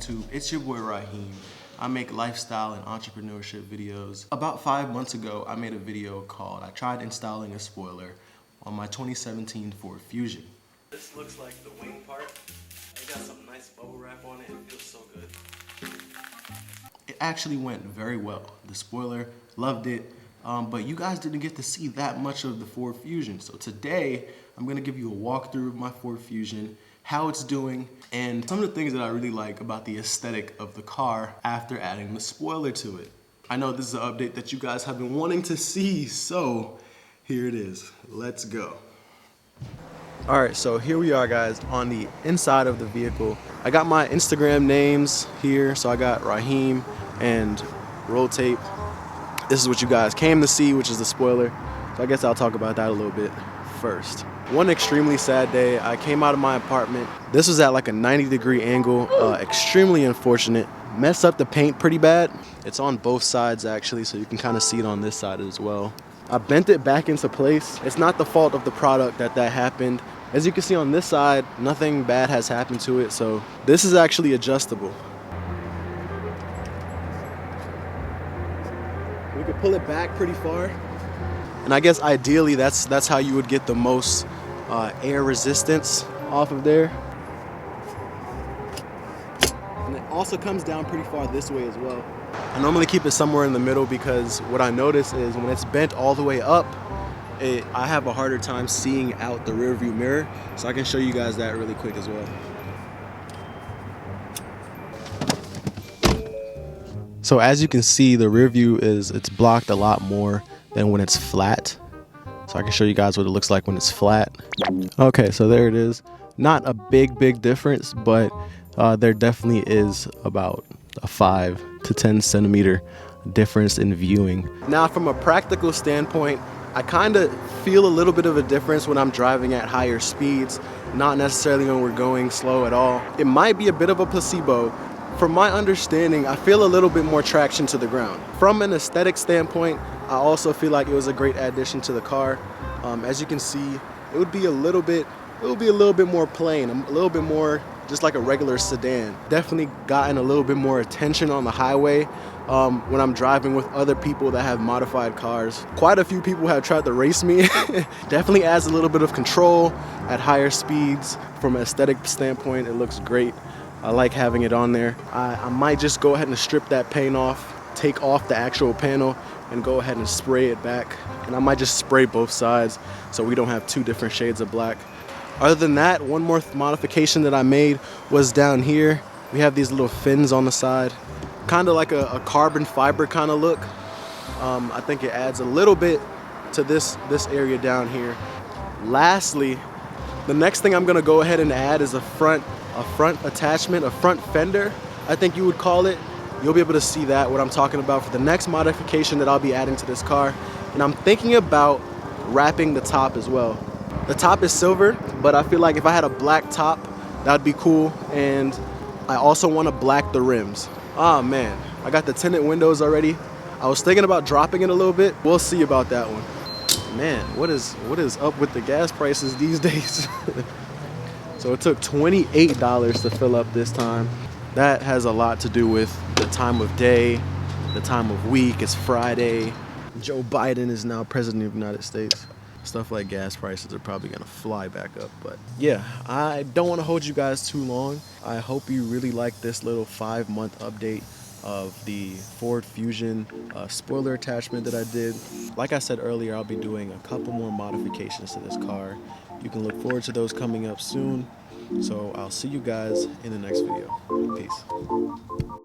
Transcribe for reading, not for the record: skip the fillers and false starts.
YouTube? It's your boy Rahiem. I make lifestyle and entrepreneurship videos. About 5 months ago, I made a video called I Tried Installing a Spoiler on my 2017 Ford Fusion. This looks like the wing part. It got some nice bubble wrap on it. It feels so good. It actually went very well. The spoiler, loved it. But you guys didn't get to see that much of the Ford Fusion. So today, I'm gonna give you a walkthrough of my Ford Fusion, how it's doing, and some of the things that I really like about the aesthetic of the car after adding the spoiler to it. I know this is an update that you guys have been wanting to see, so here it is. Let's go. All right, so here we are, guys, on the inside of the vehicle. I got my Instagram names here, so I got Rahiem and Roll Tape. This is what you guys came to see, which is the spoiler. So I guess I'll talk about that a little bit first. One extremely sad day, I came out of my apartment. This was at like a 90-degree angle, extremely unfortunate. Messed up the paint pretty bad. It's on both sides actually, so you can kind of see it on this side as well. I bent it back into place. It's not the fault of the product that happened. As you can see on this side, nothing bad has happened to it, so this is actually adjustable. We could pull it back pretty far. And I guess ideally that's how you would get the most air resistance off of there. And it also comes down pretty far this way as well. I normally keep it somewhere in the middle because what I notice is when it's bent all the way up, I have a harder time seeing out the rear view mirror. So I can show you guys that really quick as well. So as you can see, the rear view it's blocked a lot more than when it's flat. So I can show you guys what it looks like when it's flat. Okay, so there it is. Not a big difference, but there definitely is about a 5 to 10 centimeter difference in viewing. Now from a practical standpoint, I kind of feel a little bit of a difference when I'm driving at higher speeds, not necessarily when we're going slow at all. It might be a bit of a placebo. From my understanding, I feel a little bit more traction to the ground. From an aesthetic standpoint, I also feel like it was a great addition to the car. As you can see, it would be a little bit more plain, a little bit more just like a regular sedan. Definitely gotten a little bit more attention on the highway when I'm driving with other people that have modified cars. Quite a few people have tried to race me. Definitely adds a little bit of control at higher speeds. From an aesthetic standpoint, it looks great. I like having it on there. I might just go ahead and strip that paint off, take off the actual panel, and go ahead and spray it back. And I might just spray both sides so we don't have two different shades of black. Other than that, one more modification that I made was down here. We have these little fins on the side, kind of like a carbon fiber kind of look. I think it adds a little bit to this area down here. Lastly, the next thing I'm gonna go ahead and add is a front attachment, a front fender, I think you would call it. You'll be able to see that, what I'm talking about, for the next modification that I'll be adding to this car. And I'm thinking about wrapping the top as well. The top is silver, but I feel like if I had a black top, that'd be cool. And I also want to black the rims. Ah man, I got the tinted windows already. I was thinking about dropping it a little bit. We'll see about that one. Man, what is up with the gas prices these days? So it took $28 to fill up this time. That has a lot to do with the time of day, the time of week. It's Friday. Joe Biden is now president of the United States. Stuff like gas prices are probably gonna fly back up. But yeah, I don't wanna hold you guys too long. I hope you really like this little 5-month update of the Ford Fusion spoiler attachment that I did. Like I said earlier, I'll be doing a couple more modifications to this car. You can look forward to those coming up soon. So I'll see you guys in the next video. Peace.